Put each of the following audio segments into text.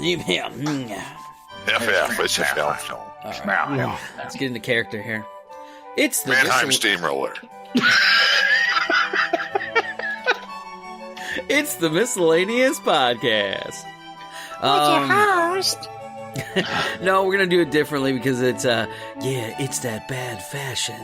Let's get into character here. It's the Mannheim Steamroller. It's the Miscellaneous Podcast. Who's your host? No, we're gonna do it differently because it's it's that bad fashion.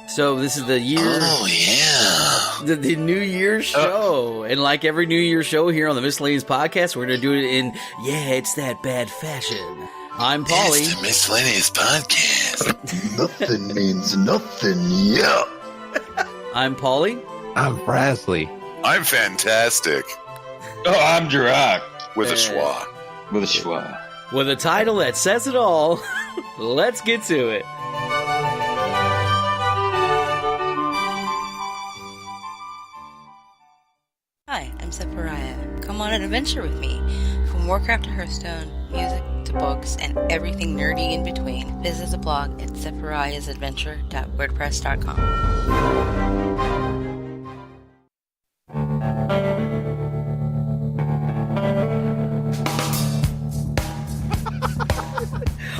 So this is the year. Oh yeah, the New Year's show, and like every New Year's show here on the Miscellaneous Podcast, we're gonna do it in it's that bad fashion. I'm Paulie. It's the Miscellaneous Podcast. Nothing means nothing, yeah. I'm Paulie. I'm Frasley. I'm fantastic. Oh, I'm Jirach. With a schwa. With a schwa. With a title that says it all. Let's get to it. Hi, I'm Sephariah. Come on an adventure with me. From Warcraft to Hearthstone, music to books, and everything nerdy in between, visit the blog at sephariahsadventure.wordpress.com.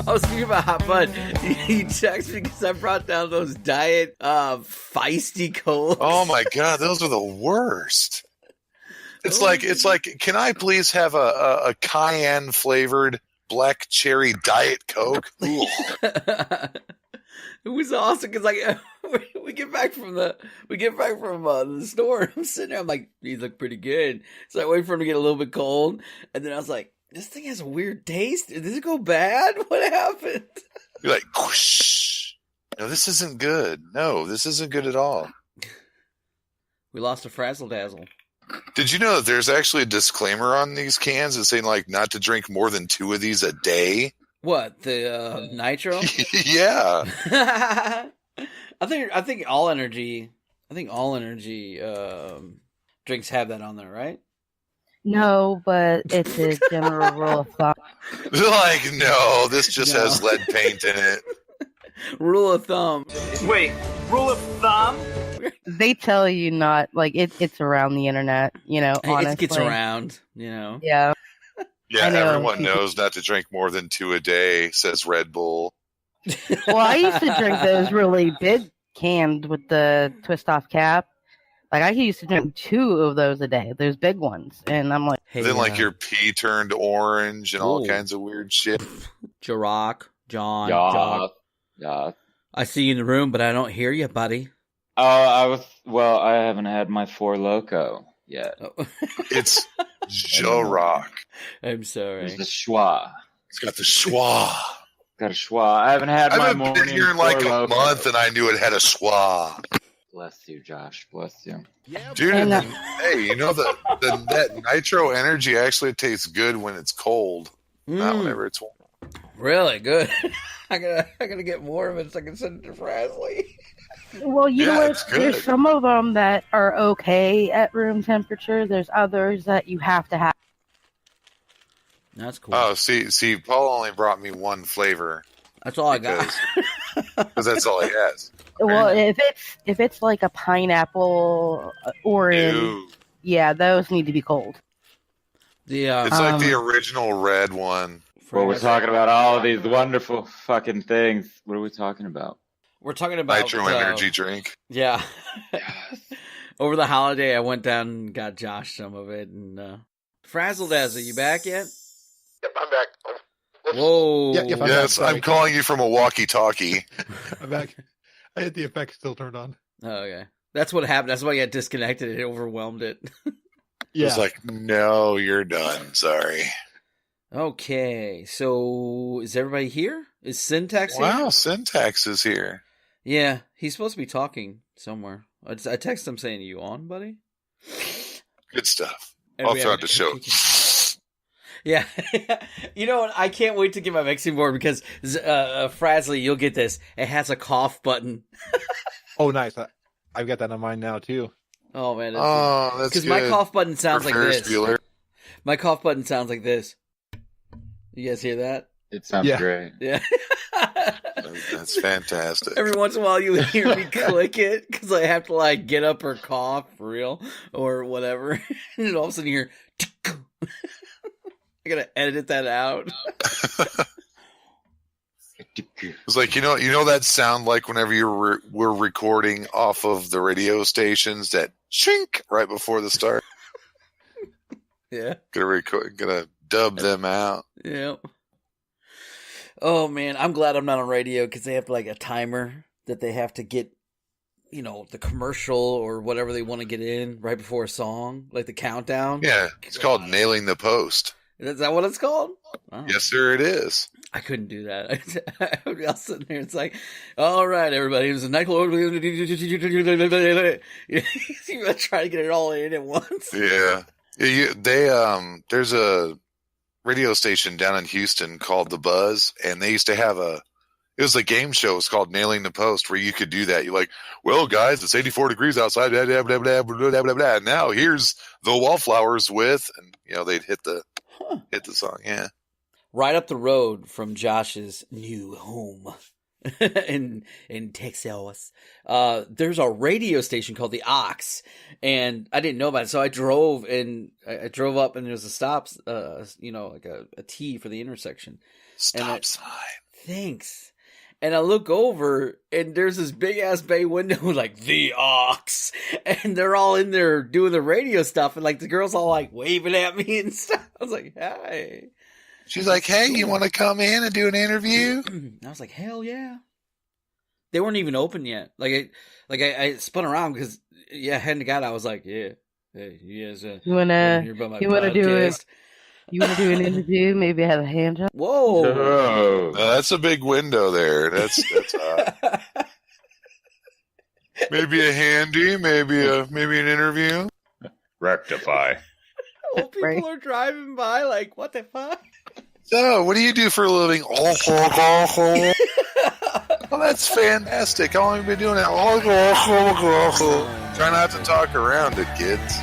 I was thinking about how fun he checks because I brought down those diet feisty Cokes. Oh my god, those are the worst. It's like, can I please have a cayenne flavored black cherry Diet Coke? It was awesome because we get back from the store. I'm sitting there. I'm like, these look pretty good. So I wait for them to get a little bit cold, and then I was like, this thing has a weird taste. Did it go bad? What happened? You're like, whoosh. No, this isn't good. No, this isn't good at all. We lost a Frazzle Dazzle. Did you know that there's actually a disclaimer on these cans that's saying like not to drink more than 2 of these a day? What, the nitro? Yeah. I think all energy drinks have that on there, right? No, but it's a general rule of thumb. Like, no, this just No. has lead paint in it. Rule of thumb. Wait, rule of thumb? They tell you not, like, it's around the internet, honestly. It gets around, Yeah. Yeah. Yeah, I know. everyone knows not to drink more than 2 a day, says Red Bull. Well, I used to drink those really big cans with the twist off cap. Like, I used to drink 2 of those a day, those big ones. And I'm like, Hey, Then like your pee turned orange and all Ooh. kinds of weird shit. Jirach, John, Yeah. Jock. Yeah. I see you in the room, but I don't hear you, buddy. I haven't had my Four Loko yet. Oh. It's Joe Rock. I'm sorry. There's the schwa. It's got the schwa. Got a schwa. I haven't had my I've morning been here in like Four a Loko. month and I knew it had a schwa. Bless you, Josh. Bless you. Dude, And, hey, you know that nitro energy actually tastes good when it's cold, not whenever it's warm. Really good. I gotta get more of it so I can send it to Frasley. well, you know Yeah, what? it's good. There's some of them that are okay at room temperature. There's others that you have to have. That's cool. Oh, see, Paul only brought me one flavor That's all I got. because that's all he has. Well, if it's like a pineapple, orange, Ew. yeah, those need to be cold. The It's like the original red one. Well, we're talking about all of these wonderful fucking things. What are we talking about? We're talking about Nitro energy drink. Yeah. Over the holiday, I went down and got Josh some of it. And Frazzle Dazzle, you back yet? Yep, I'm back. Whoa. Yeah, I'm Yes, back, I'm sorry. calling you from a walkie-talkie. I'm back. I had the effect still turned on. Oh, okay. That's what happened. That's why I got disconnected. It overwhelmed it. Yeah. It's like, no, you're done. Sorry. Okay. So, is everybody here? Is Syntax here? Wow, Syntax is here. Yeah. He's supposed to be talking somewhere. I text him saying, you on, buddy? Good stuff. And I'll we throw have it to show. Yeah. You know what? I can't wait to get my mixing board because, Frasley, you'll get this. It has a cough button. Oh, nice. I've got that on mine now, too. Oh, man. Oh, that's Because good. my cough button sounds For like Ferris this. Bueller. My cough button sounds like this. You guys hear that? It sounds Yeah. great. Yeah. That's fantastic. Every once in a while you hear me click it because I have to like get up or cough for real or whatever. And then all of a sudden you hear I gotta edit that out. It's like, you know that sound like whenever we're recording off of the radio stations that shink right before the start. Yeah. Gonna dub them out. Yeah. Oh man, I'm glad I'm not on radio because they have like a timer that they have to get, the commercial or whatever they want to get in right before a song, like the countdown. Yeah, it's called Nailing the Post. Is that what it's called? Oh. Yes, sir, it is. I couldn't do that. I would be all sitting there. It's like, all right, everybody, it was a nightclub. You try to get it all in at once. Yeah. There's a radio station down in Houston called The Buzz, and they used to have it was a game show. It was called Nailing the Post, where you could do that. You're like, well, guys, it's 84 degrees outside. Blah, blah, blah, blah, blah, blah, blah, blah. And now here's the Wallflowers with, and they'd hit the song. Yeah. Right up the road from Josh's new home in Texas, there's a radio station called the Ox, and I didn't know about it. So I drove up, and there's a stop, like a T for the intersection. Stop sign. Thanks. And I look over, and there's this big-ass bay window, like, the Ox. And they're all in there doing the radio stuff, and, like, the girl's all, like, waving at me and stuff. I was like, hey. She's like, hey, you want to come in and do an interview? I was like, hell yeah. They weren't even open yet. I spun around because, I hadn't got out. I was like, yeah. Hey, you guys, you want to do it? You want to do an interview? Maybe have a hand job? Whoa. Oh. That's a big window there. That's hot. Maybe a handy, maybe an interview. Rectify. Well, people are driving by like, what the fuck? So, what do you do for a living? Oh, that's fantastic. How long have you been doing that? Try not to talk around it, kids.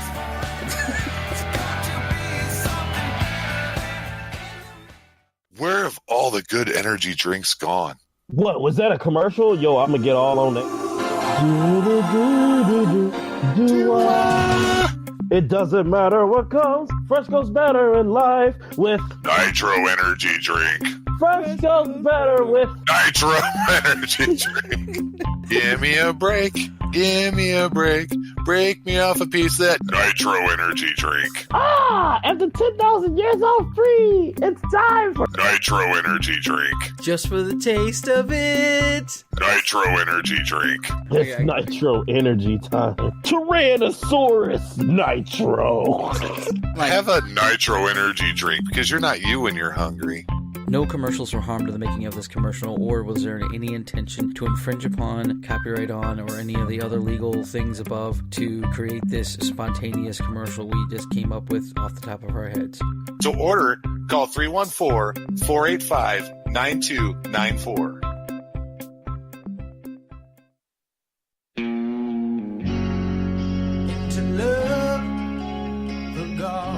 Where have all the good energy drinks gone? What, was that a commercial? Yo, I'm gonna get all on that. It doesn't matter what comes, fresh goes better in life with Nitro Energy Drink. Fresh goes better with Nitro Energy Drink. Give me a break. Give me a break. Break me off a piece of that Nitro Energy Drink. After 10,000 years old free, it's time for Nitro Energy Drink. Just for the taste of it. Nitro Energy Drink. It's Nitro Energy time. Tyrannosaurus Nitro. Have a Nitro Energy Drink because you're not you when you're hungry. No commercials were harmed to the making of this commercial, or was there any intention to infringe upon, copyright on, or any of the other legal things above to create this spontaneous commercial we just came up with off the top of our heads. To order, call 314-485-9294.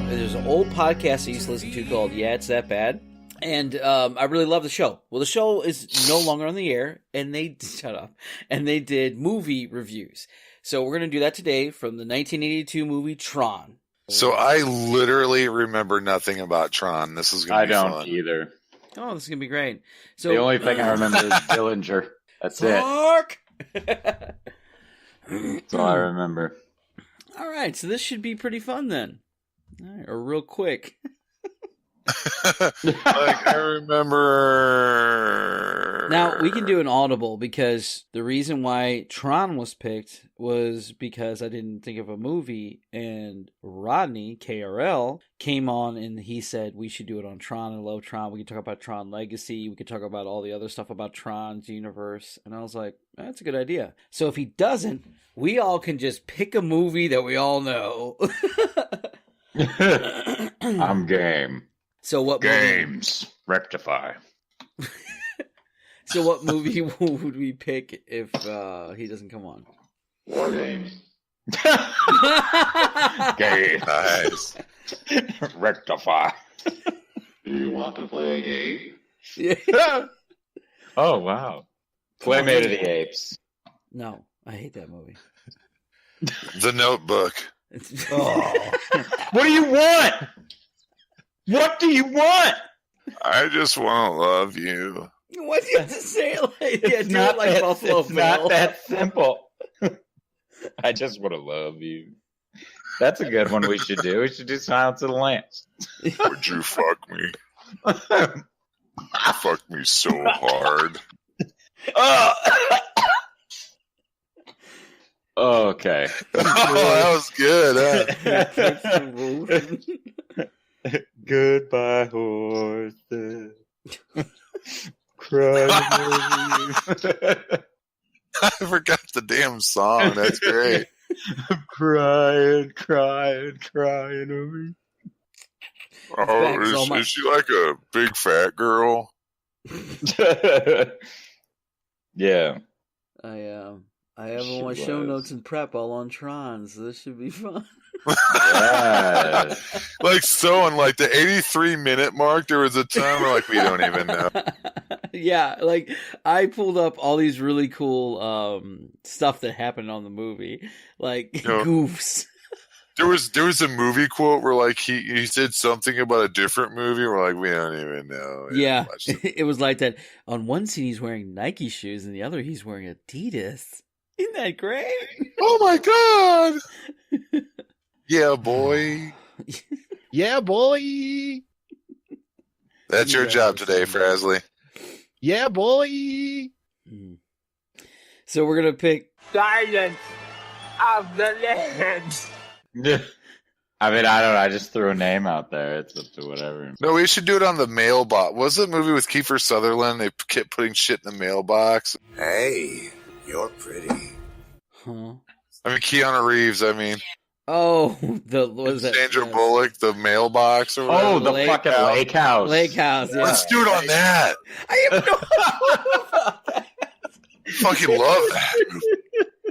There's an old podcast I used to listen to called Yeah, It's That Bad. And I really love the show. Well, the show is no longer on the air, and they did movie reviews. So we're going to do that today from the 1982 movie Tron. So I literally remember nothing about Tron. This is going to be fun. I don't either. Oh, this is going to be great. So the only thing I remember is Dillinger. That's it. That's all I remember. All right, so this should be pretty fun then. All right, or real quick. I remember. Now, we can do an audible because the reason why Tron was picked was because I didn't think of a movie, and Rodney, KRL, came on and he said we should do it on Tron. I love Tron. We could talk about Tron Legacy. We could talk about all the other stuff about Tron's universe. And I was like, that's a good idea. So if he doesn't, we all can just pick a movie that we all know. I'm game. So what games movie? Rectify. So what movie would we pick if he doesn't come on? War Games. Game. Nice. Rectify. Do you want to play a game? Yeah. Oh wow. Playmate of the Apes. No, I hate that movie. The Notebook. Oh. What do you want? What do you want? I just want to love you. What do you have to say? Like, It's do not it like that, Buffalo it's Bill. not that simple. I just want to love you. That's a good one we should do. We should do Silence of the Lambs. Would you fuck me? Fuck me so hard. Okay. That was good. Huh? Goodbye, horses. Crying. I forgot the damn song. That's great. crying over me. Thanks so Oh, much. is she like a big fat girl? Yeah. I have all my She show was. notes and prep all on Tron, so this should be fun. Yeah. Like so, in like the 83-minute mark, there was a time where like we don't even know. Yeah, like I pulled up all these really cool stuff that happened on the movie, like Yeah. goofs. There was a movie quote where like he said something about a different movie. We're like, we don't even know. We Yeah, haven't watched it. it was like that. On one scene, he's wearing Nike shoes, and the other, he's wearing Adidas. Isn't that great? Oh my god! Yeah, boy. Yeah, boy. That's your Yeah, job that's today, awesome. Frasley. Yeah, boy. Mhm. So we're gonna pick. Silence of the Lambs. I mean, I don't know. I just threw a name out there. It's up to whatever. No, we should do it on the mailbox. Was the movie with Kiefer Sutherland? They kept putting shit in the mailbox. Hey, you're pretty. Huh? I mean, Keanu Reeves. I mean, Oh, the what is that? Sandra The Bullock, the mailbox or whatever. Oh, the Lake fucking House. lake house. Lake House. Yeah. Let's do it on that. I have no clue about that. Fucking love that.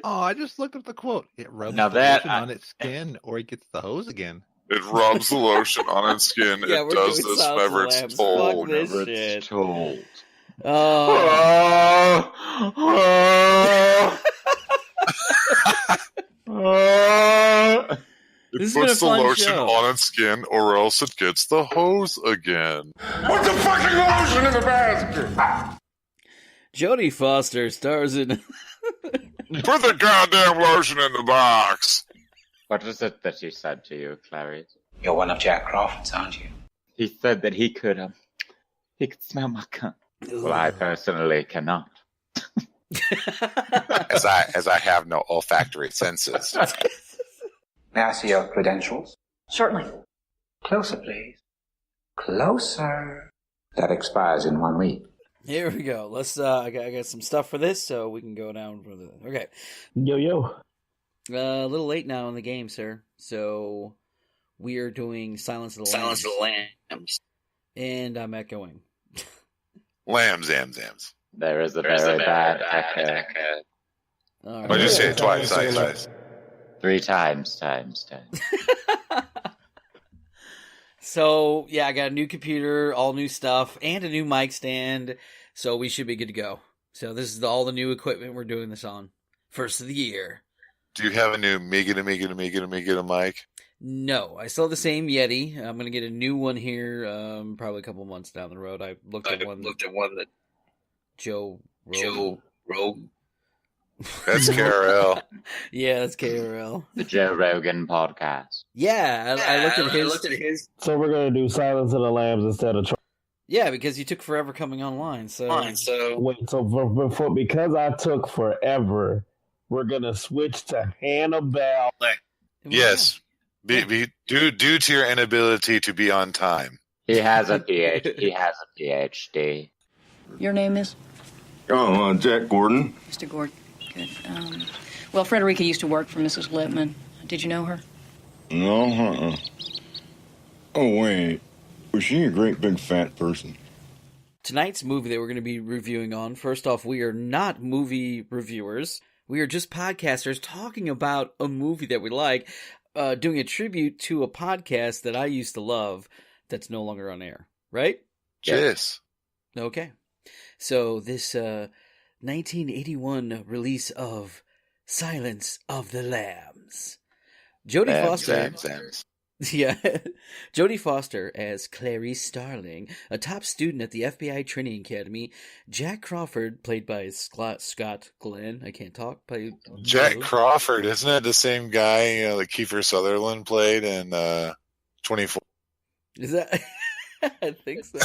Oh, I just looked up the quote. It rubs Now the that lotion I- on its skin, or it gets the hose again. It rubs the lotion on its skin. Yeah, It we're does doing this Silence of whenever the it's Lambs. told. Fuck this Whenever shit. it's told. Oh, It This has been a puts the fun lotion show. on its skin, or else it gets the hose again. Put the fucking lotion in the basket! Jodie Foster stars in. Put the goddamn lotion in the box. What was it that he said to you, Clarice? You're one of Jack Crawford's, aren't you? He said that he could smell my cunt. Well, I personally cannot. As I have no olfactory senses. May I see your credentials? Certainly. Closer, please. Closer. That expires in 1 week. Here we go. Let's. I got some stuff for this, so we can go down for the. Okay. Yo. A little late now in the game, sir. So we are doing Silence of the Lambs. And I'm echoing. Lambs. There is a very bad echo. All I just say it twice. 3 times. So yeah, I got a new computer, all new stuff, and a new mic stand. So we should be good to go. So this is all the new equipment we're doing this on. First of the year. Do you have a new Miga mic? No, I still have the same Yeti. I'm gonna get a new one here, probably a couple months down the road. I looked at one that Joe Rogan. That's KRL. Yeah, that's KRL. The Joe Rogan podcast. Yeah, I looked at his. So we're gonna do Silence of the Lambs instead of. Yeah, because you took forever coming online. So Wait, so because I took forever, we're gonna switch to Hannibal. Yes. Due to your inability to be on time. He has a PhD. Your name is? Oh, Jack Gordon. Mr. Gordon. Good. Well, Frederica used to work for Mrs. Lippman. Did you know her? No, Oh, wait. Was she a great big fat person? Tonight's movie that we're going to be reviewing on, first off, we are not movie reviewers. We are just podcasters talking about a movie that we like, doing a tribute to a podcast that I used to love that's no longer on air, right? Yes. Okay. So this 1981 release of Silence of the Lambs. Jodie Foster. Yeah. Jodie Foster as Clarice Starling, a top student at the FBI Training Academy. Jack Crawford, played by Scott Glenn. I can't talk. Played Jack Joe. Crawford, isn't that the same guy that Kiefer Sutherland played in 24? Is that? I think so.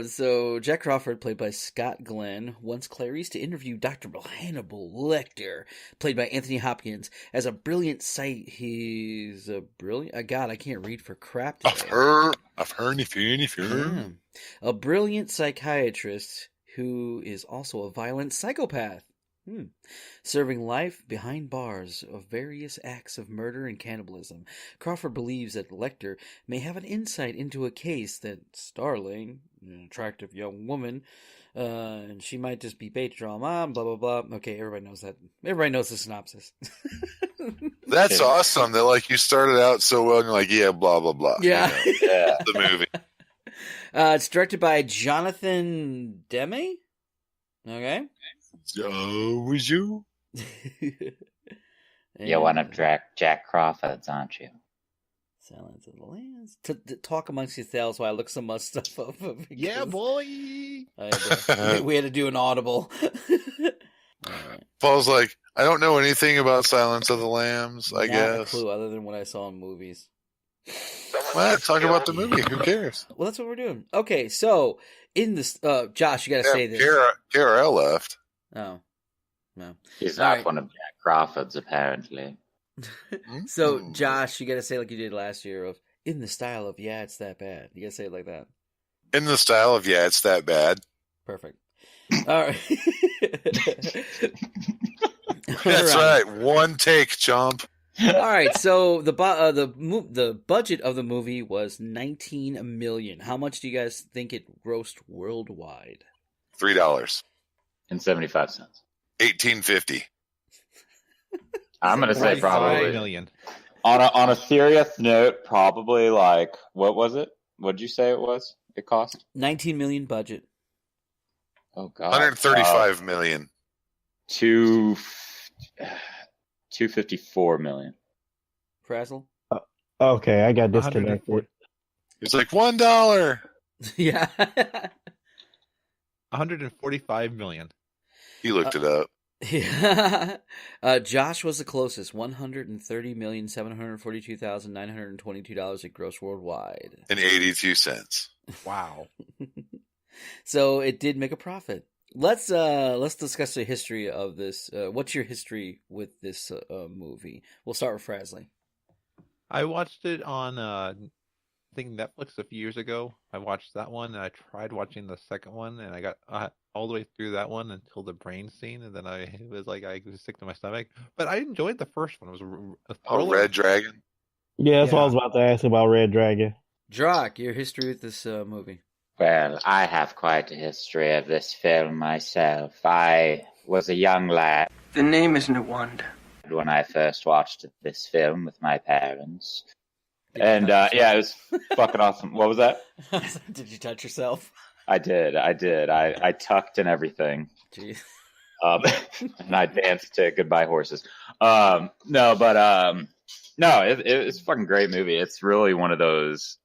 So Jack Crawford, played by Scott Glenn, wants Clarice to interview Dr. Hannibal Lecter, played by Anthony Hopkins, as a brilliant He's a brilliant. God, I can't read for crap today. I've heard if you. A brilliant psychiatrist who is also a violent psychopath. Serving life behind bars of various acts of murder and cannibalism. Crawford believes that Lecter may have an insight into a case that Starling, an attractive young woman, and she might just be bait to draw mom, blah, blah, blah. Okay, everybody knows that. Everybody knows the synopsis. That's awesome that like you started out so well and you're like, yeah, blah, blah, blah. Yeah. You know, the movie. It's directed by Jonathan Demme. Okay. Was you? You're one of Jack Crawford's, aren't you? Silence of the Lambs. To talk amongst yourselves while I look some more stuff up. Yeah, boy. We had to do an audible. Right. Paul's like, I don't know anything about Silence of the Lambs, I guess. Not a clue other than what I saw in movies. Well, talk about the movie. Who cares? Well, that's what we're doing. Okay, so in this, Josh, you got to say this. KRL left. Oh, no. He's not one of Jack Crawford's, apparently. So, Josh, you got to say like you did last year of, in the style of, yeah, it's that bad. You got to say it like that. In the style of, yeah, it's that bad. Perfect. All right. That's right. One take, chomp. All right. So the budget of the movie was $19 million. How much do you guys think it grossed worldwide? $3.75. $18.50. I'm gonna say probably $5 million. On a serious note, probably like what was it? What'd you say it was? It cost $19 million budget. Oh God, $135 million. $254 million. Frazzle? Okay, I got disconnected. It's like $1. Yeah. $145 million. He looked it up. Yeah. Josh was the closest. $130,742,922 it grossed worldwide. And 82 cents. Wow. So it did make a profit. Let's discuss the history of this. What's your history with this movie? We'll start with Frasley. I watched it on I think Netflix a few years ago. I watched that one, and I tried watching the second one, and I got all the way through that one until the brain scene, and then I was sick to my stomach. But I enjoyed the first one. It was Red Dragon? Yeah, that's what I was about to ask about Red Dragon. Drock, your history with this movie. Well, I have quite a history of this film myself. I was a young lad. The name is Nawanda. When I first watched this film with my parents. And yeah, it was fucking awesome. What was that? Did you touch yourself? I did. I tucked and everything. Jeez. And I danced to Goodbye Horses. No, it's a fucking great movie. It's really one of those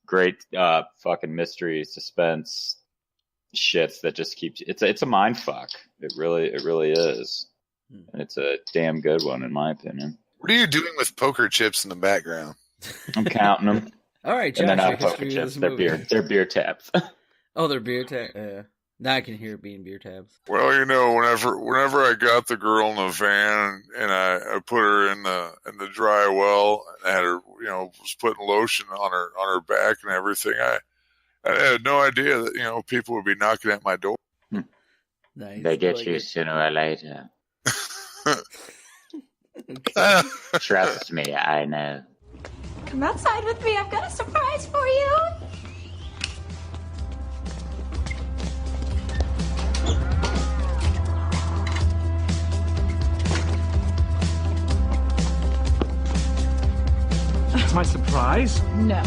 great fucking mystery suspense shits that just keeps it's a mind fuck. It really is. And it's a damn good one in my opinion. What are you doing with poker chips in the background? I'm counting them. All right, Josh, and they're not your poker history chips. of this movie. They're beer taps. Oh, they're beer tabs. Now I can hear it being beer tabs. Well, you know, whenever I got the girl in the van and I put her in the dry well and I had her, was putting lotion on her back and everything, I had no idea that people would be knocking at my door. Nice. They get you sooner or later. Trust me, I know. Come outside with me. I've got a surprise for you. That's my surprise? No.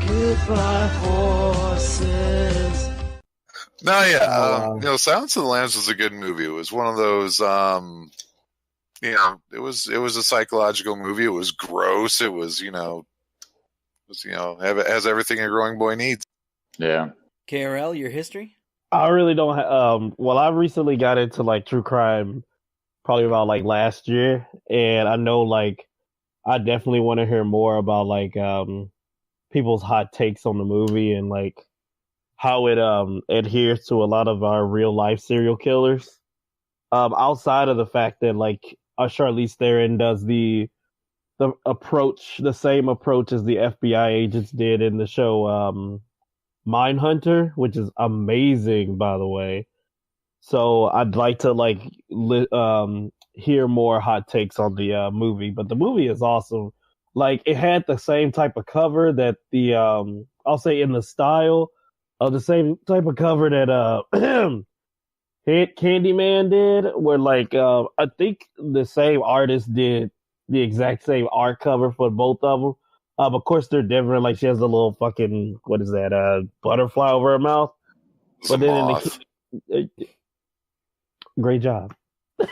Goodbye, horses. No, yeah. Silence of the Lambs was a good movie. It was one of those you know, it was a psychological movie. It was gross. It was, has everything a growing boy needs. Yeah. KRL, your history? I really don't. Well, I recently got into like true crime, probably about like last year, and I know like I definitely want to hear more about like people's hot takes on the movie and like how it adheres to a lot of our real life serial killers. Outside of the fact that like Charlize Theron does the same approach as the FBI agents did in the show Mindhunter, which is amazing, by the way. So I'd like to like hear more hot takes on the movie, but the movie is awesome. Like it had the same type of cover that the I'll say in the style of the same type of cover that Candyman did, where like I think the same artist did the exact same art cover for both of them. Of course, they're different. Like she has a little fucking butterfly over her mouth. But then great job. Great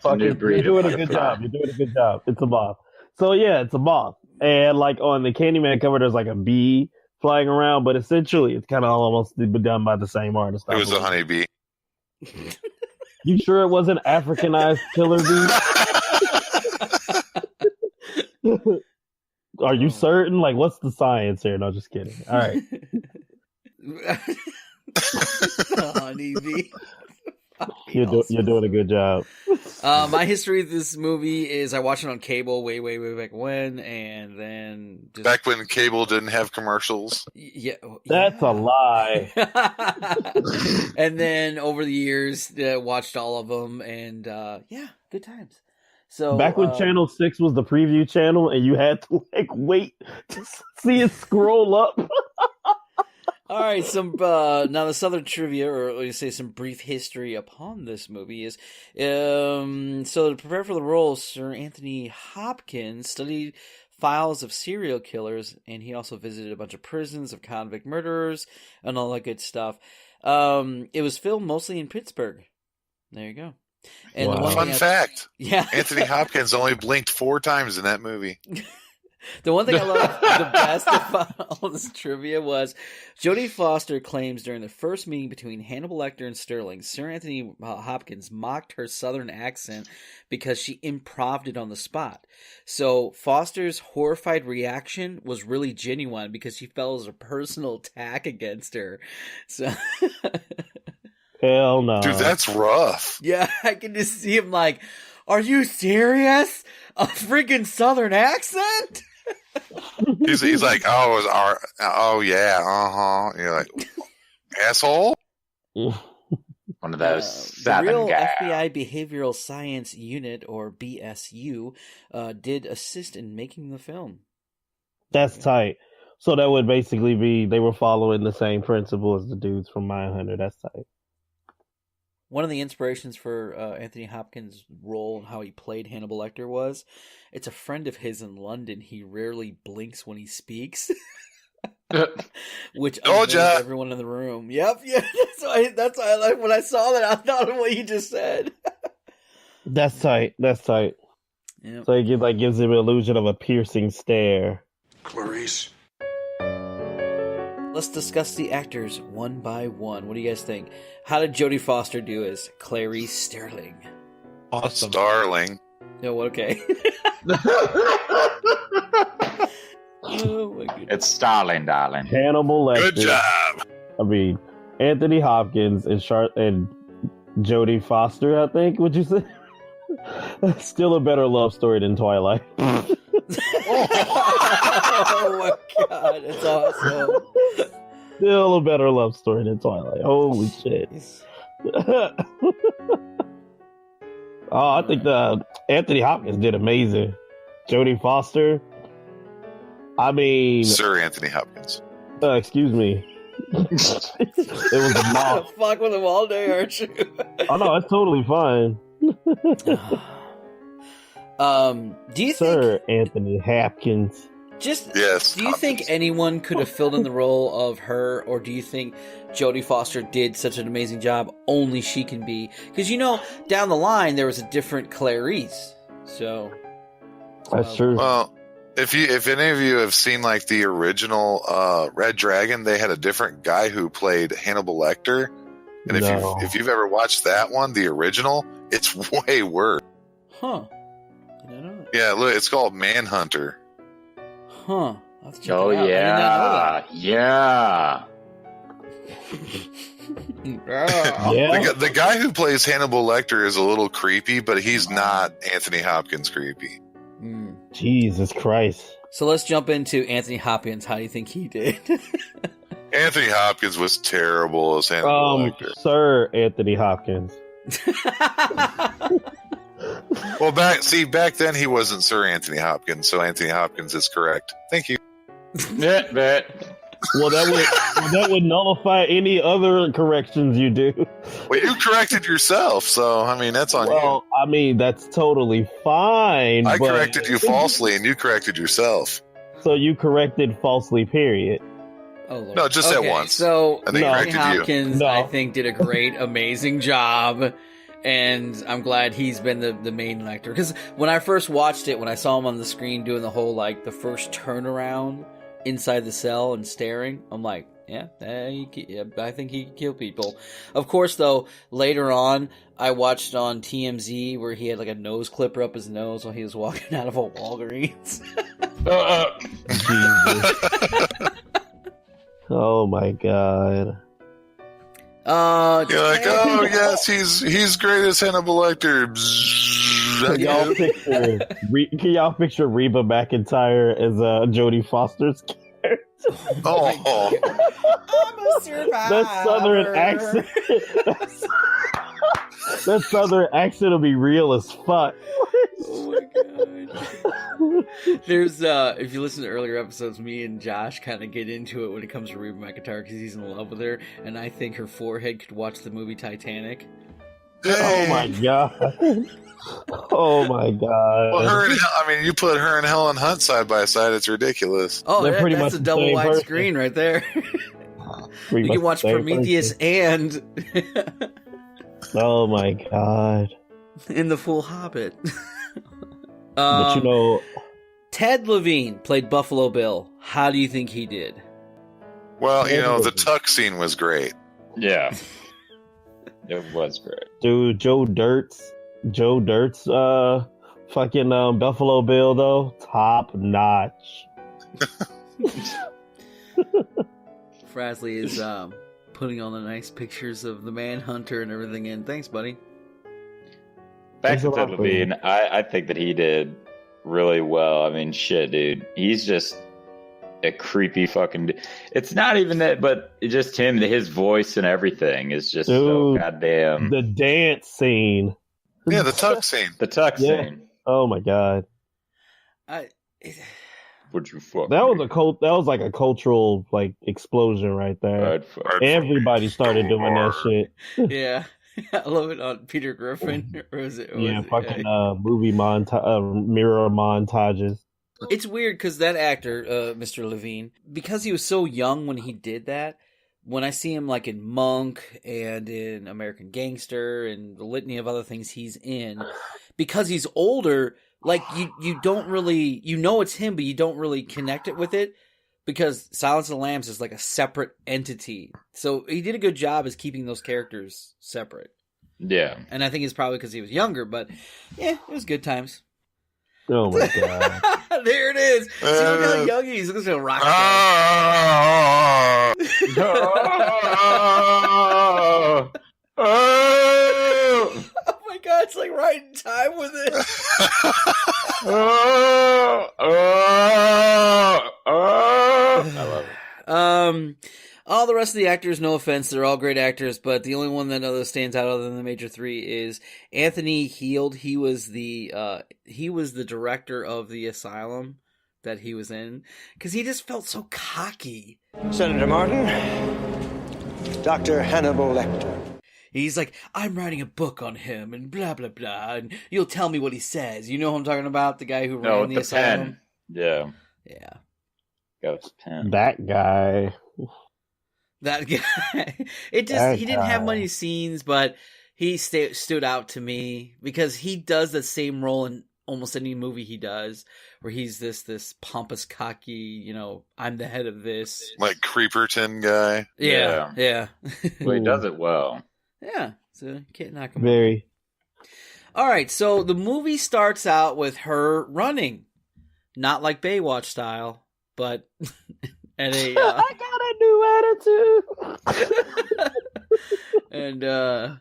fucking. You're doing a good job. You're doing a good job. It's a moth. So yeah, it's a moth. And like on the Candyman cover, there's like a bee flying around, but essentially it's kind of almost done by the same artist. It was a honeybee. You sure it wasn't Africanized killer bee? Are you certain? Like, what's the science here? No, just kidding. All right. Honeybee. You're doing a good job. My history of this movie is I watched it on cable way back when, and then just... back when cable didn't have commercials. Yeah, that's a lie. And then over the years, watched all of them, and good times. So back when Channel 6 was the preview channel, and you had to like wait to see it scroll up. All right, now the Southern trivia, or let me say some brief history upon this movie is, so to prepare for the role, Sir Anthony Hopkins studied files of serial killers, and he also visited a bunch of prisons of convict murderers and all that good stuff. It was filmed mostly in Pittsburgh. There you go. And wow. Fun fact. Yeah. Anthony Hopkins only blinked 4 times in that movie. The one thing I love the best about all this trivia was Jodie Foster claims during the first meeting between Hannibal Lecter and Sterling, Sir Anthony Hopkins mocked her southern accent because she improv'd it on the spot. So Foster's horrified reaction was really genuine because she felt it was a personal attack against her. So... Hell no. Dude, that's rough. Yeah, I can just see him like, are you serious? A freaking southern accent? He's like, oh yeah, You're like, asshole. One of those the real FBI Behavioral Science Unit, or BSU, did assist in making the film. That's tight. So that would basically be they were following the same principle as the dudes from Mindhunter. That's tight. One of the inspirations for Anthony Hopkins' role and how he played Hannibal Lecter was, it's a friend of his in London. He rarely blinks when he speaks, which amazed everyone in the room. Yep, yeah. That's why I like when I saw that. I thought of what you just said. That's tight. Yep. So it gives him an illusion of a piercing stare. Clarice. Let's discuss the actors one by one. What do you guys think? How did Jodie Foster do as Clarice Sterling? Awesome. Starling. Oh, okay. Oh my goodness. It's Starling, darling. Hannibal Lecter. Good job. I mean, Anthony Hopkins and Jodie Foster, I think, would you say? Still a better love story than Twilight. Oh my god, it's awesome. Still a better love story than Twilight. Holy shit. I think Anthony Hopkins did amazing. Jodie Foster. I mean, Sir Anthony Hopkins. Excuse me. It was a moth. Fuck with him all day, aren't you? Oh no, that's totally fine. Do you Sir Anthony Hopkins? Yes. Do you think anyone could have filled in the role of her, or do you think Jodie Foster did such an amazing job only she can be? Because down the line there was a different Clarice. So That's true. Well, if any of you have seen like the original Red Dragon, they had a different guy who played Hannibal Lecter. And if you've ever watched that one, the original, it's way worse. Huh. I don't know. Yeah, look, it's called Manhunter. Huh. I'll have to check Oh it out. yeah, I yeah. The guy who plays Hannibal Lecter is a little creepy, but he's not Anthony Hopkins creepy. Jesus Christ. So let's jump into Anthony Hopkins. How do you think he did? Anthony Hopkins was terrible as Hannibal Lecter. Sir Anthony Hopkins. Well, back then he wasn't Sir Anthony Hopkins, so Anthony Hopkins is correct. Thank you. Well, that would nullify any other corrections you do. Well, you corrected yourself, so I mean that's on you. Well, I mean that's totally fine. I but- corrected you falsely, and you corrected yourself. So you corrected falsely. Period. Oh, Lord. No, just at once. So And they Anthony corrected you. Hopkins, I think, did a great, amazing job, and I'm glad he's been the main actor. Because when I first watched it, when I saw him on the screen doing the whole the first turnaround inside the cell and staring, I'm like, yeah, I think he could kill people. Of course, though, later on, I watched on TMZ where he had a nose clipper up his nose while he was walking out of a Walgreens. Oh my god. You're like, oh yes, he's great as Hannibal Lecter. Can y'all picture Reba McEntire as Jodie Foster's character? Oh, I'm a survivor. That southern accent. That southern accent will be real as fuck. Oh my god. There's if you listen to earlier episodes, me and Josh kind of get into it when it comes to Reba McEntire because he's in love with her, and I think her forehead could watch the movie Titanic. Oh my god. Oh my god. Well, you put her and Helen Hunt side by side, it's ridiculous. Oh, They're pretty that's much a the double same wide person. screen right there. Pretty You can much watch the same Prometheus and Oh my god. in the full Hobbit. But Ted Levine played Buffalo Bill. How do you think he did? Well, the tuck scene was great. Yeah. It was great. dude, Joe Dirt's fucking Buffalo Bill though, top notch. Frasley is putting all the nice pictures of the Manhunter and everything in. Thanks, buddy. Back to Ted Levine, I think that he did really well. I mean, shit, dude. He's just a creepy fucking... It's not even that, but just him, his voice and everything is just so goddamn... The dance scene. Yeah, the tuck scene. The tuck scene. Oh my god. Would you fuck That me? was like a cultural explosion right there. Everybody started doing that shit. Yeah. I love it on Peter Griffin. Or was it? Fucking movie mirror montages. It's weird because that actor, Mr. Levine, because he was so young when he did that, when I see him in Monk and in American Gangster and the litany of other things he's in, because he's older, you don't really, it's him, but you don't really connect it with it because Silence of the Lambs is a separate entity. So he did a good job as keeping those characters separate. Yeah. And I think it's probably because he was younger, but yeah, it was good times. Oh my god. There it is. See look how young he is. Look at this rock Oh my god, it's right in time with it. I love it. All the rest of the actors, no offense, they're all great actors, but the only one that stands out other than the major three is Anthony Heald. He was the director of the asylum that he was in, because he just felt so cocky. Senator Martin, Dr. Hannibal Lecter. He's like, I'm writing a book on him, and blah, blah, blah, and you'll tell me what he says. You know who I'm talking about? The guy who ran the asylum? Pen. Yeah. Yeah. Ghost Pimp. That guy. That guy. It just That he didn't have guy. many scenes, but he stood out to me because he does the same role in almost any movie he does, where he's this pompous, cocky, I'm the head of this. Like Creeperton guy. Yeah. Well, he does it well. Yeah, so you can't knock him. Very. All right, so the movie starts out with her running, not like Baywatch style, but at a I got a new attitude. and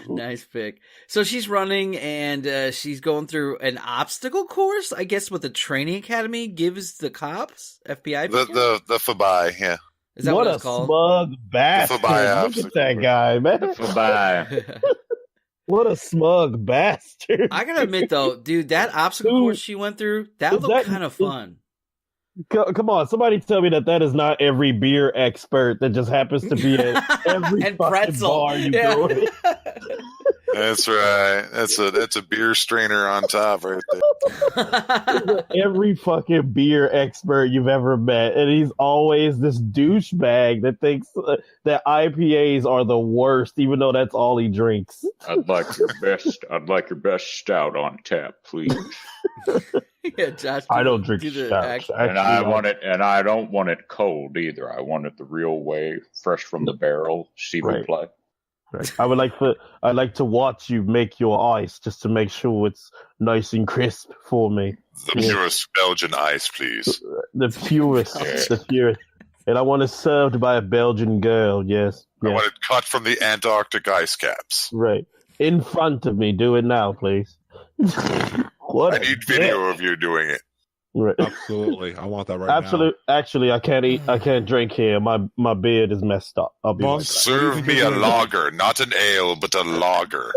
nice pick. So she's running and she's going through an obstacle course, I guess, what the training academy gives the cops, FBI people. The Fabai, yeah. Is that what it's a called? smug bastard! Fabai Look at that guy, man. Fabai. What a smug bastard! I gotta admit though, dude, that obstacle course she went through, that looked kind of fun. Come on, somebody tell me that is not every beer expert that just happens to be at every And fucking pretzel. bar you go in. That's right. That's a beer strainer on top right there. Every fucking beer expert you've ever met, and he's always this douchebag that thinks that IPAs are the worst, even though that's all he drinks. I'd like your best stout on tap, please. Yeah, Josh, I don't drink the stout. action. And I don't want it cold either. I want it the real way, fresh from the barrel. S'il vous plaît. Right. I'd like to watch you make your ice just to make sure it's nice and crisp for me. The purest Belgian ice, please. The purest, the purest. And I want it served by a Belgian girl, yes. I want it cut from the Antarctic ice caps. Right. In front of me. Do it now, please. I need video of you doing it. Right. Absolutely. I want that right now. Actually, I can't drink here. My beard is messed up. I'll be right back. Serve me a lager, not an ale, but a lager.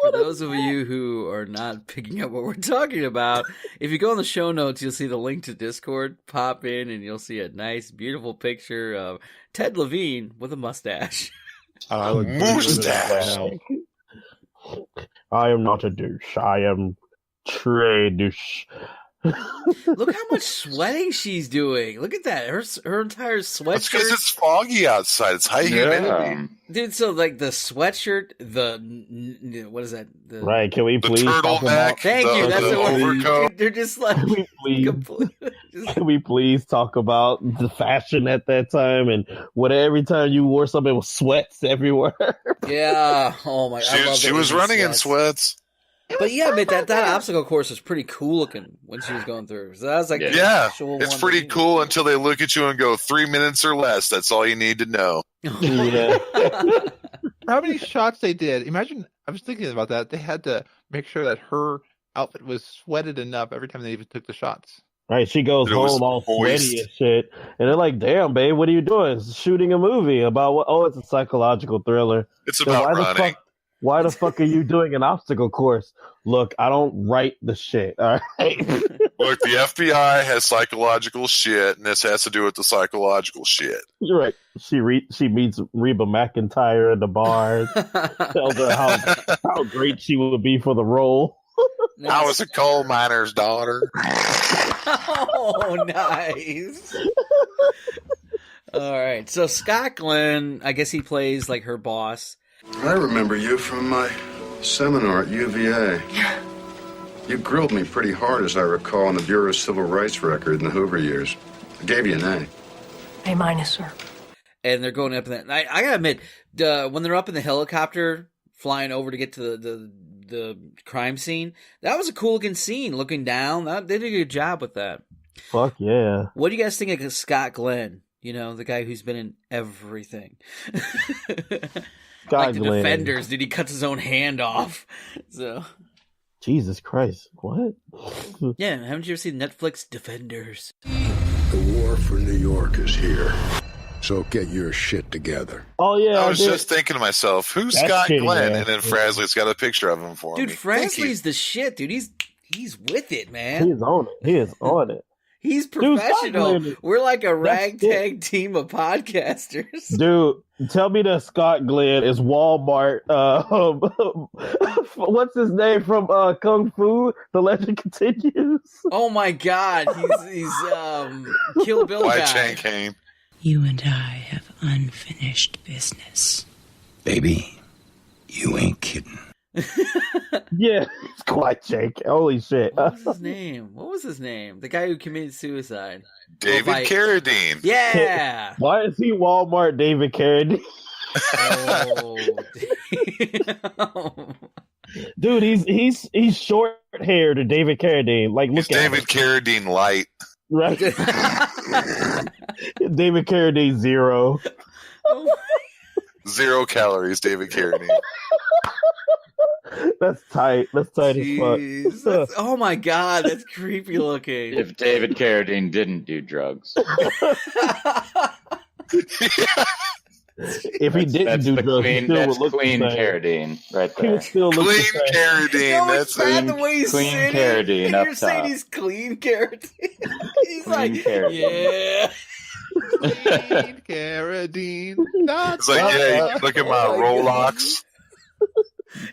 For those of you who are not picking up what we're talking about, if you go in the show notes, you'll see the link to Discord. Pop in and you'll see a nice, beautiful picture of Ted Levine with a mustache. Mustache. I am not a douche. I am Trey douche. Look how much sweating she's doing. Look at that. Her entire sweatshirt. That's because it's foggy outside. It's high humidity. Dude, so like the sweatshirt, what is that? Right, can we please talk about... Thank you, that's the word. They're just like... Can we please talk about the fashion at that time and what every time you wore something with sweats everywhere? Yeah. Oh my god. She was running in sweats. But yeah, I mean, that obstacle course was pretty cool looking when she was going through. So that was like it's pretty cool until they look at you and go 3 minutes or less. That's all you need to know. Yeah. How many shots they did? Imagine, I was thinking about that. They had to make sure that her outfit was sweated enough every time they even took the shots. Right, she goes home all sweaty and shit, and they're like, "Damn, babe, what are you doing? It's shooting a movie about what? Oh, it's a psychological thriller. It's about running. Why the fuck are you doing an obstacle course? Look, I don't write the shit. All right. Look, the FBI has psychological shit, and this has to do with the psychological shit. You're right. She meets Reba McEntire in the bar, tells her how great she would be for the role. I was a coal miner's daughter. Oh, nice. All right, so Scott Glenn, I guess he plays like her boss. I remember you from my seminar at UVA. You grilled me pretty hard, as I recall, on the Bureau of Civil Rights record in the Hoover years. I gave you an A. A-, sir. And they're going up in that. I gotta admit, when they're up in the helicopter flying over to get to the crime scene, that was a cool looking scene. Looking down, they did a good job with that. Fuck yeah! What do you guys think of Scott Glenn? You know, the guy who's been in everything. Like the Glenn. Defenders, dude, he cuts his own hand off. So, Jesus Christ, what? Yeah, haven't you ever seen Netflix Defenders? The war for New York is here. So get your shit together. Oh yeah, I was just thinking to myself, who's That's Scott shitty, Glenn? man. And then Frasley's got a picture of him for Dude, me. Frasley's the shit, dude. He's with it, man. He's on it. He is on it. He's Dude, Scott professional. Glenn- We're like a That's ragtag team of podcasters. Dude, tell me that Scott Glenn is Walmart. What's his name from Kung Fu? The Legend Continues. Oh my God, he's Kill Bill Why guy. Chang Kane? You and I have unfinished business. Baby, you ain't kidding. Yeah, it's quite Jake. Holy shit. What was his name? What was his name? The guy who committed suicide. David Carradine. Yeah. Why is he Walmart David Carradine? Oh, Dude, he's short haired to David Carradine. Like, look He's at David Carradine light. Right. David Carradine 0. 0 calories, David Carradine. That's tight. That's tight Jeez, as fuck. oh my God, that's creepy looking. If David Carradine didn't do drugs. If he didn't That's do the drugs, he clean, still that's would look clean the same. Carradine right He there. would still look Clean the same. Carradine. No, That's it's bad the it. way he's Clean sitting. Carradine and up you're saying top. he's clean Carradine. He's Clean like, Carradine. yeah. Clean Carradine. It's like, yeah, look at my Rolex.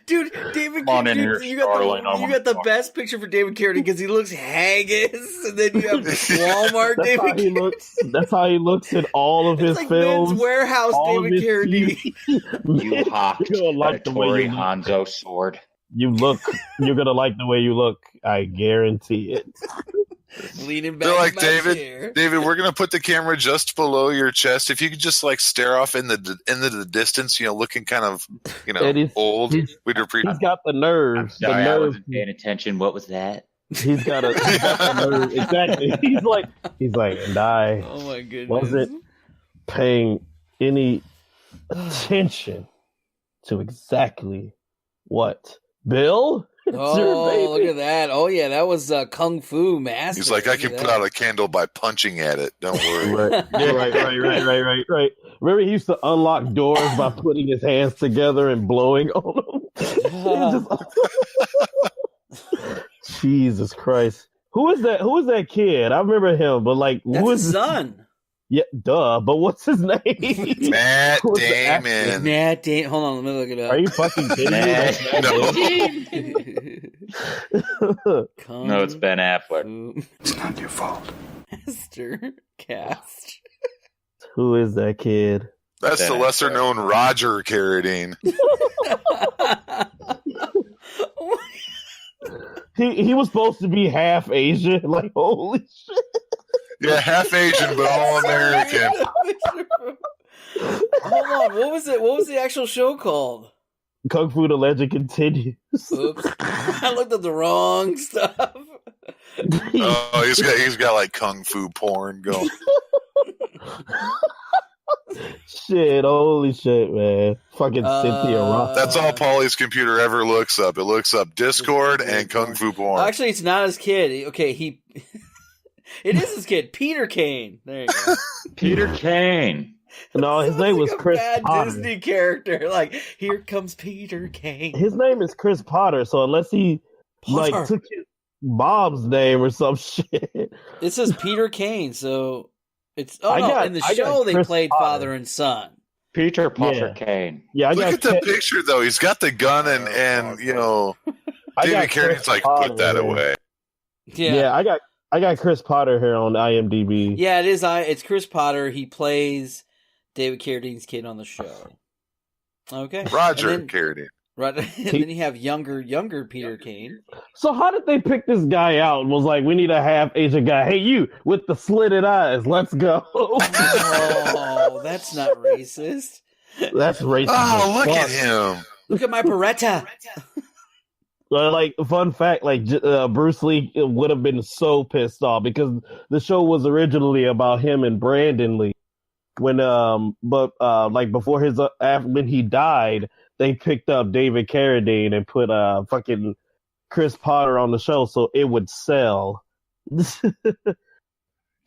Dude, David Come on in Carradine, here, you got Starling. I the, you wanna got the talk. best picture for David Carradine because he looks haggis, and then you have Walmart That's David how he Carradine. looks. That's how he looks in all of his It's like films. Men's Warehouse all of David his Carradine. You hawked You're gonna like a the way Tory you look. Hanzo sword. You look. You're gonna like the way you look. I guarantee it. Leaning back They're like, in my David, chair. David, we're gonna put the camera just below your chest. If you could just like stare off into the distance, looking kind of, And he's- old. he's- We'd appreciate. He's got the nerve. The Sorry, I nerve. wasn't paying attention. What was that? He's got the nerve. Exactly. He's like, and I Oh my goodness. wasn't paying any attention to exactly what Bill. It's your Oh, baby. look at that. Oh, yeah, that was Kung Fu Master. He's like, I Look can at put that. out a candle by punching at it. Don't worry. Right. Yeah, right. Remember, he used to unlock doors by putting his hands together and blowing on them. Jesus Christ! Who is that? Who is that kid? I remember him, but like, That's who his is son. Yeah, duh. But what's his name? Matt Who's the actor? Damon. Matt Damon. Hold on, let me look it up. Are you fucking kidding me? That's Matt Damon. No, it's Ben Affleck. It's not your fault. Master Cast. Who is that kid? That's the lesser known Roger Carradine. He was supposed to be half Asian. Like, holy shit! Yeah, half Asian but all American. Hold on, what was it? What was the actual show called? Kung Fu: The Legend Continues. Oops, I looked at the wrong stuff. Oh, he's got like kung fu porn going. Shit! Holy shit, man! Fucking Cynthia Roth. That's all Paulie's computer ever looks up. It looks up Discord and kung fu porn. Actually, it's not his kid. Okay, it is his kid, Peter Kane. There you go. Peter Kane. No, his name was Like a Chris bad Potter. Disney character. Like, here comes Peter Kane. His name is Chris Potter. So unless he Potter. like took his mom's name or some shit, It says Peter Kane, so it's. Oh I no! got- in the I got show, they Chris played Potter. father and son. Peter Potter Yeah. Kane. yeah, I Look got at the Chris- picture though. He's got the gun and I David got Chris Carradine's like, Potter put that here. away. Yeah, I got Chris Potter here on IMDb. yeah. It is. It's Chris Potter. He plays David Carradine's kid on the show. Okay, Roger And then, Carradine. right, and then you have younger Peter Kane. So how did they pick this guy out? And was like, we need a half Asian guy. Hey, you with the slitted eyes. Let's go. Oh, that's not racist. That's racist. Oh, as look fuck. at him. Look at my Beretta. Like, fun fact, like Bruce Lee would have been so pissed off because the show was originally about him and Brandon Lee. When like before his when he died, they picked up David Carradine and put fucking Chris Potter on the show so it would sell.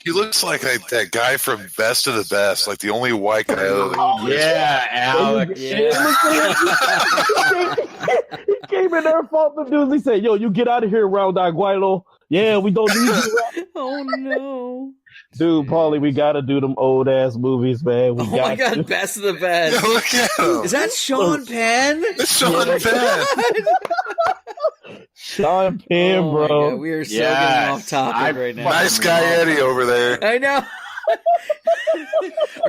He looks like that guy from Best of the Best, like the only white guy. Yeah, Alex. He came in there, fought the dudes. He said, "Yo, you get out of here, Round Eye Guaylo. Yeah, we don't need you. Oh no. Dude, Paulie, we gotta do them old ass movies, man. We Oh my got god, to. best of the best. Look at him. Is that Sean Penn? It's Sean Penn. Sean Penn, Oh my bro. God, we are so getting off topic right now. Nice guy Eddie over there. I know.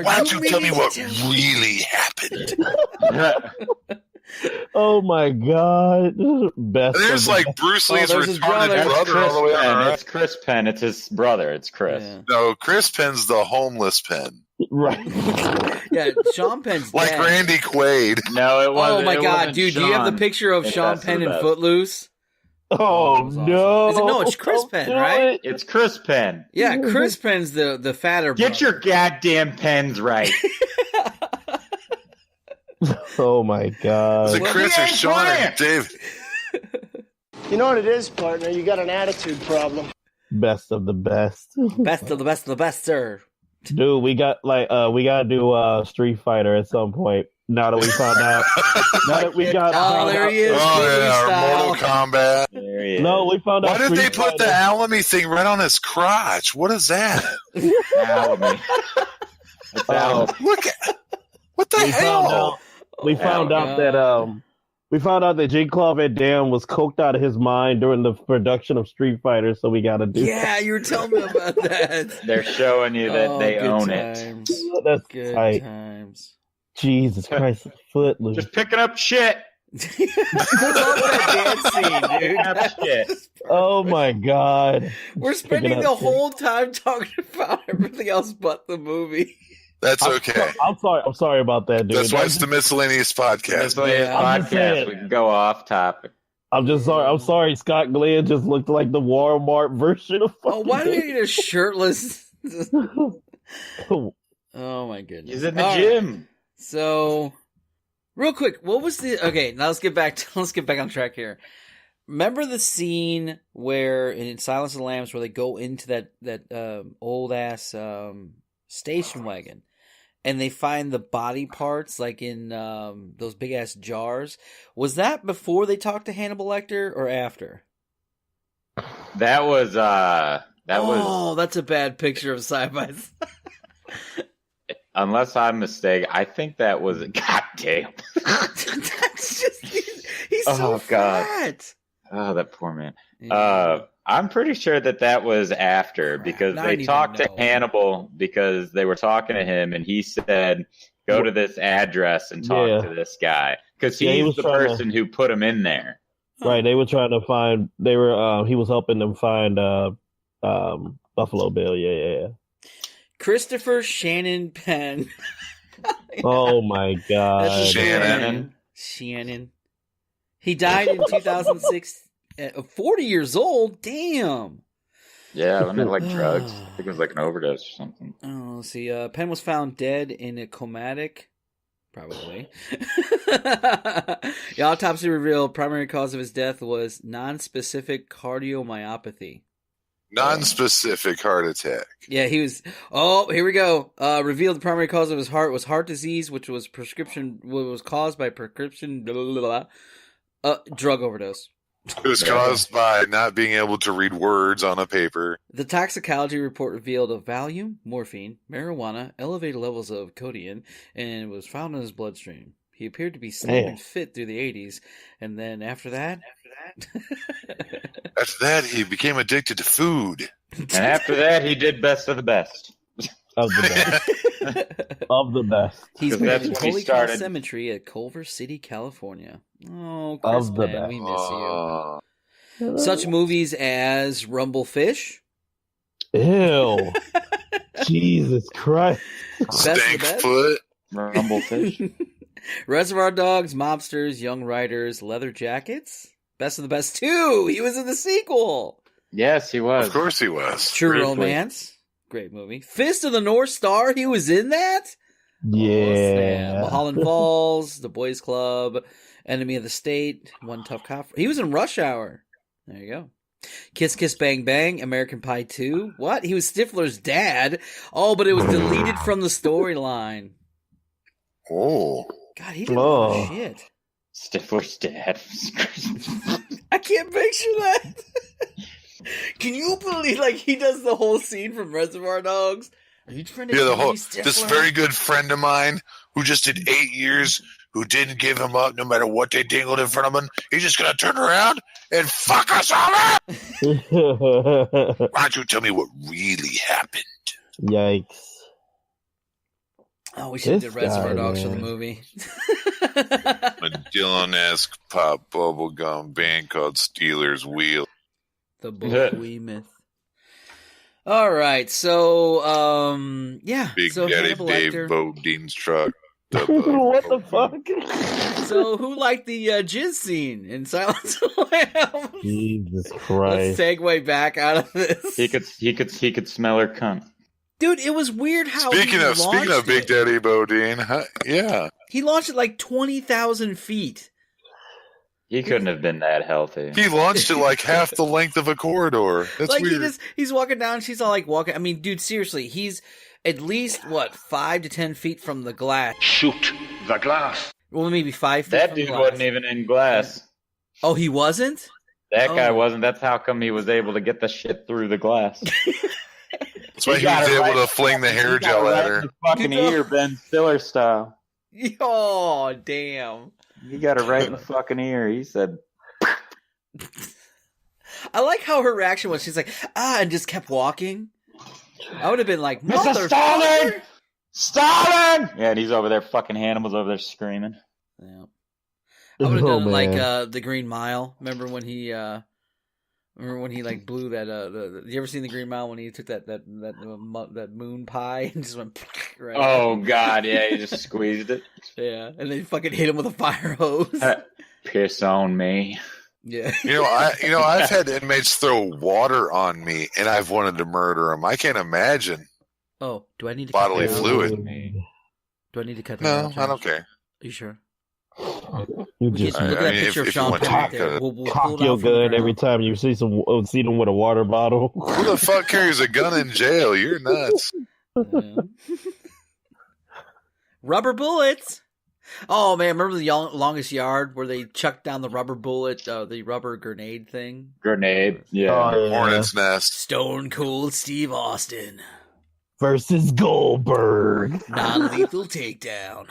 Why don't you tell me what really happened? Oh my god. Best. There's of the like Bruce Lee's there's his retarded brother all the way on. Penn. Right? It's Chris Penn. It's his brother. It's Chris. No, Chris Penn's the homeless Penn. Right. Yeah, Sean Penn's Like dead. Randy Quaid. No, it wasn't. Oh my it god, wasn't dude, do you have the Sean. picture of It's Sean Best of Penn the in Best. Footloose? Oh no. Is it, no, it's Chris Penn, right? It's Chris Penn. Yeah, Chris Penn's the fatter Get your goddamn pens right. Oh my god. Was it Chris or Sean or Dave? You know what it is, partner? You got an attitude problem. Best of the best. Best of the best of the best, sir. Dude, we got we gotta do Street Fighter at some point. Now that we found out. Now that we got Oh, there he is. Oh Ghibli yeah, style. Mortal Kombat. There he is. No, we found out. Why did they Street put the Fighter- Alamy thing right on his crotch? What is that? Alamy. It's Alamy. Look at what the we found hell? out we found out that we found out that Jean-Claude Van Damme was coked out of his mind during the production of Street Fighter, so we gotta do Yeah, you were telling me about that. They're showing you that Oh, they good own times. that. That's Good tight. times. Jesus Christ, Footloose. Just picking up shit. I love that dance scene, dude. Picking up shit. Oh my god. We're spending Picking the up shit. whole time talking about everything else but the movie. That's okay. I'm sorry about that, dude. That's why it's the miscellaneous podcast. I'm just Podcast. saying. We can go off topic. I'm just sorry. I'm sorry. Scott Glenn just looked like the Walmart version of. Oh, why do we get a shirtless? fucking- Oh my goodness. He's in the All right. gym. So, real quick, what was the? Okay, now let's get back on track here. Remember the scene where in Silence of the Lambs where they go into that old ass station wagon, and they find the body parts like in those big ass jars. Was that before they talked to Hannibal Lecter or after? That was Oh, that's a bad picture of sci-fi. unless I'm mistaken, I think that was goddamn. That's just he's so Oh, God. fat. Oh, that poor man. Yeah. I'm pretty sure that was after because Now I they need to talked to know. Hannibal because they were talking to him and he said, "Go to this address and talk Yeah. to this guy," because Yeah, he he's was the trying to- person who put him in there. Right, they were trying to find. They were. He was helping them find Buffalo Bill. Yeah. Christopher Shannon Penn. Oh my god. That's his Shannon. name. Shannon. He died in 2006 at 40 years old. Damn. Yeah, wasn't it like drugs? I think it was like an overdose or something. Oh, let's see. Penn was found dead in a comatic. Probably. The autopsy revealed primary cause of his death was non-specific cardiomyopathy. Non-specific heart attack. Yeah, he was. Oh, here we go. Revealed the primary cause of his heart was heart disease, which was caused by prescription drug overdose. It was caused by not being able to read words on a paper. The toxicology report revealed a Valium, morphine, marijuana, elevated levels of codeine, and was found in his bloodstream. He appeared to be slim and fit through the 80s, and then after that, After that, he became addicted to food. And after that, he did best of the best. Of the best. Of the best. he's 'Cause buried that's in when he Holy Cross started. Cemetery at Culver City, California. Oh, Chris Of the Penn, best. we miss you. Oh. Such movies as Rumblefish, Ew. Jesus Christ. Best of the Stank best? foot. Rumblefish. Reservoir Dogs, Mobsters, Young Riders, Leather Jackets, Best of the Best 2. He was in the sequel. Yes, he was. Of course he was. True Briefly. Romance, great movie. Fist of the North Star, he was in that. Yeah. Mulholland Falls, The Boys Club, Enemy of the State, One Tough Cop. He was in Rush Hour. There you go. Kiss Kiss Bang Bang, American Pie 2. What? He was Stifler's dad. Oh, but it was deleted from the storyline. Oh. God, he did a lot of Oh. Stifler's dad. I can't picture that. Can you believe, like, he does the whole scene from Reservoir Dogs? Are you trying to this very good friend of mine who just did 8 years, who didn't give him up no matter what they dingled in front of him, he's just going to turn around and fuck us all up? Why don't you tell me what really happened? Yikes. Oh, we should have did Reservoir Dogs for the man. movie. A Dylan-esque pop bubblegum band called Steelers Wheel. The Bowie myth. All right, so yeah. Big so Daddy Hannibal Dave Lecter. Bodine's truck. What the fuck? So who liked the jizz scene in Silence of the Lambs? Jesus Let's Christ. segue back out of this. He could smell her cunt. Dude, it was weird how Speaking he of launched Big it. Daddy Bodine, yeah. He launched it like 20,000 feet. He couldn't have been that healthy. He launched it like half the length of a corridor. That's like weird. he's walking down, she's all like walking. I mean, dude, seriously, he's at least 5 to 10 feet from the glass. Shoot the glass. Well, maybe 5 feet. That from dude glass. wasn't even in glass. Oh, he wasn't? That guy Oh. wasn't. That's how come he was able to get the shit through the glass. That's why he was able to fling the hair gel at her. Fucking ear, Ben Stiller style. Oh, damn. He got her right in the fucking ear. He said, I like how her reaction was. She's like, and just kept walking. I would have been like, Mr. motherfucker! Stalin! Stalin! Yeah, and he's over there, fucking Hannibal's over there screaming. Yeah. I would have Oh, done like man. the Green Mile. Remember when he like blew that? You ever seen the Green Mile when he took that moon pie and just went right? Oh, God, yeah, he just squeezed it. Yeah, and then fucking hit him with a fire hose. Piss on me. Yeah. I've had inmates throw water on me, and I've wanted to murder them. I can't imagine Oh, do I need to bodily cut that out? fluid. Do I need to cut that No, out? I Josh? don't care. Are you sure? You Look just at that picture of if you Sean want to, Penn you right there. could. We'll pull cock it your out from the gun ground. every time you see them with a water bottle. Who the fuck carries a gun in jail? You're nuts. Yeah. Rubber bullets. Oh man, remember the Longest Yard where they chucked down the rubber bullet, the rubber grenade thing? Grenade. Yeah. Oh, yeah. Hornet's nest. Stone Cold Steve Austin. Versus Goldberg. Non-lethal takedown.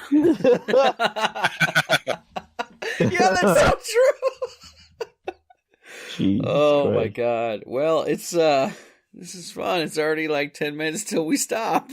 Yeah, that's so true. Jesus Oh my Christ. god. Well, it's this is fun. It's already like 10 minutes till we stop.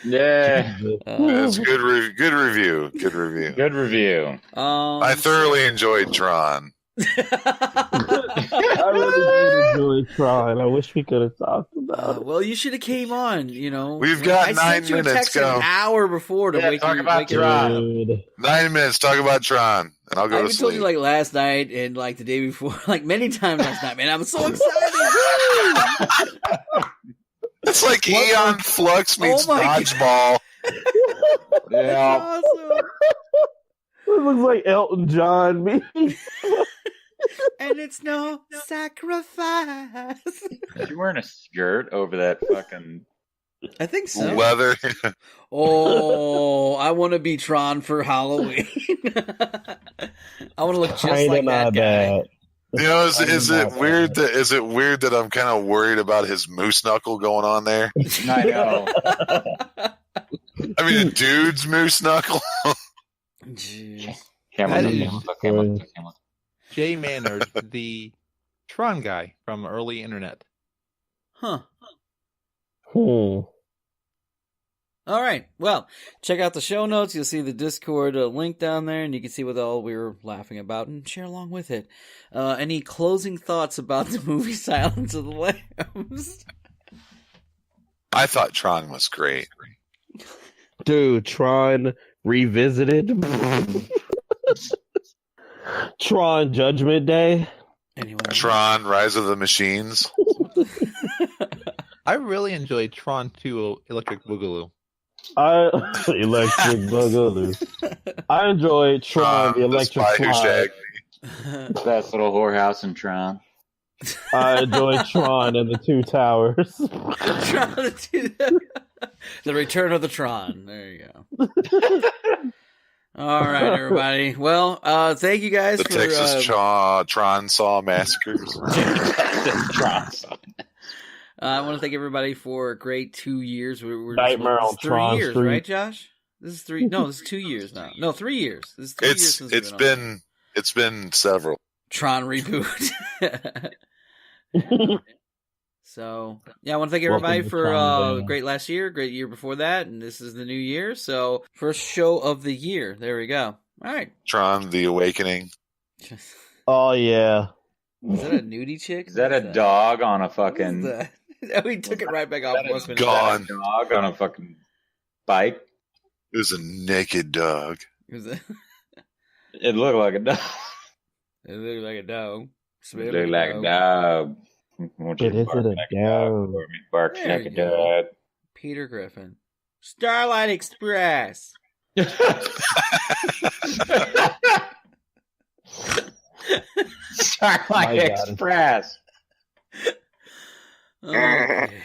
Yeah. That's good. Good review. Good review. Good review. I thoroughly enjoyed Tron. I really did enjoy Tron. I wish we could have talked about it. Well, you should have came on. You know, We've got I 9 sent you a minutes, text go. an hour before to Yeah, wake talk you about wake you Tron. up. Dude. 9 minutes. Talk about Tron, and I'll I go to even told sleep. you like last night and like the day before, like many times last night. Man, I'm so excited. It's like Eon Flux meets Oh my God. Dodgeball. Yeah. Awesome. It looks like Elton John. Me. And it's no sacrifice. Is she wearing a skirt over that fucking... I think so. Leather. Oh, I want to be Tron for Halloween. I want to look just Kinda like not that guy. bad. You know, is it weird that I'm kind of worried about his moose knuckle going on there? I know. I mean, a dude's moose knuckle. Jeez. Camel. Jay Maynard, the Tron guy from early internet. Huh. Hmm. All right. Well, check out the show notes. You'll see the Discord link down there, and you can see what all we were laughing about and share along with it. Any closing thoughts about the movie Silence of the Lambs? I thought Tron was great. Dude, Tron Revisited. Tron Judgment Day. Anyway. Tron Rise of the Machines. I really enjoyed Tron 2 Electric Boogaloo. Electric Boogaloo. I enjoyed Tron the Electric Spy Who Slide. Shagged Me. Best little whorehouse in Tron. I enjoyed Tron and the Two Towers. The Return of the Tron. There you go. All right, everybody. Well, thank you guys The for Texas Tron Saw massacres. Tron Saw. I want to thank everybody for a great 2 years. We're Nightmare on 3 Tron years, Street. right, Josh? This is 3. No, this is 2 years now. No, 3 years. This is 3 years since It's been several. Tron reboot. So, yeah, I want to thank everybody Welcome to for Tron, great last year, great year before that, and this is the new year. So, first show of the year. There we go. All right. Tron: The Awakening. Oh yeah. Is that a nudie chick? Is that a dog on a fucking? We took it right back off. Gone. Dog on a fucking bike. It was a naked dog. It looked like a dog. It looked like a dog. It looked like a dog. It is a dog. Barks There like a you go. dog. Peter Griffin. Starlight Express. Starlight My God. Express. Okay.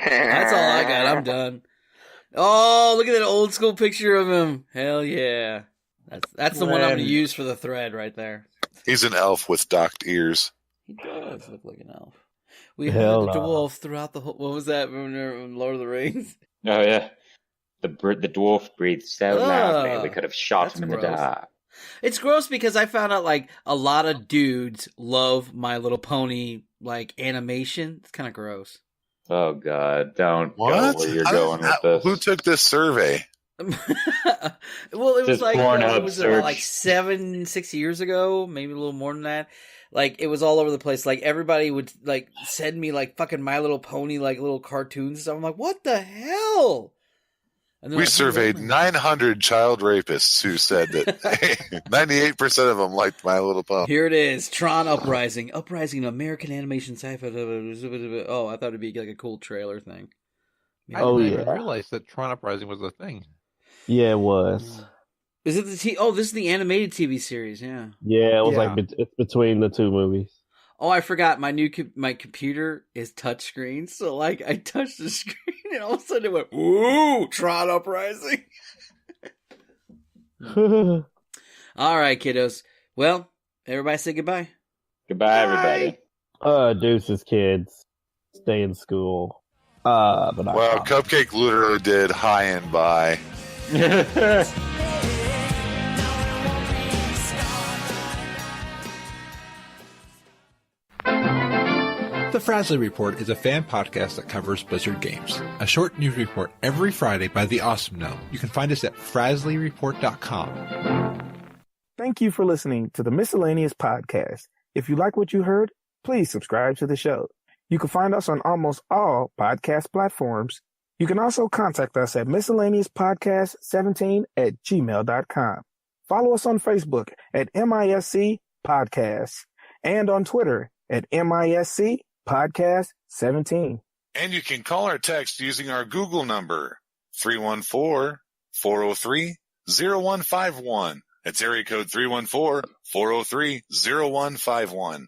That's all I got. I'm done. Oh, look at that old school picture of him. Hell yeah. That's the one I'm going to use for the thread right there. He's an elf with docked ears. He does look like an elf. We Hell heard the no. dwarf throughout the whole... What was that from Lord of the Rings? Oh yeah, the dwarf breathed so loudly we could have shot that's him in the gross. dark. It's gross because I found out like a lot of dudes love My Little Pony like animation. It's kind of gross. Oh god, don't What? go where you're I going don't- with this. Who took this survey? Well, it was Just like Pornhub it was search. about like 6 years ago, maybe a little more than that. Like it was all over the place. Like everybody would like send me like fucking My Little Pony like little cartoons and stuff. I'm like, what the hell? And they're We like, surveyed 900 child rapists who said that 98% of them liked My Little Pony. Here it is, Tron Uprising, in American animation sci-fi. Oh, I thought it'd be like a cool trailer thing. Oh, I didn't yeah. realize that Tron Uprising was a thing. Yeah, it was. Is it the Oh, this is the animated TV series. Yeah. Yeah, it was Yeah. like it's between the two movies. Oh, I forgot. My computer is touchscreen, so like I touched the screen, and all of a sudden it went, "Ooh, Tron Uprising!" All right, kiddos. Well, everybody say goodbye. Goodbye, everybody. Deuces, kids. Stay in school. But not Well, college. Cupcake literally did hi and bye. The Frasley Report is a fan podcast that covers Blizzard games. A short news report every Friday by the Awesome Gnome. You can find us at frasley.report.com. Thank you for listening to the Miscellaneous Podcast. If you like what you heard, please subscribe to the show. You can find us on almost all podcast platforms. You can also contact us at miscellaneouspodcast17@gmail.com. Follow us on Facebook at MISC Podcasts and on Twitter at MISC Podcast 17. And you can call or text using our Google number, 314-403-0151. That's area code 314-403-0151.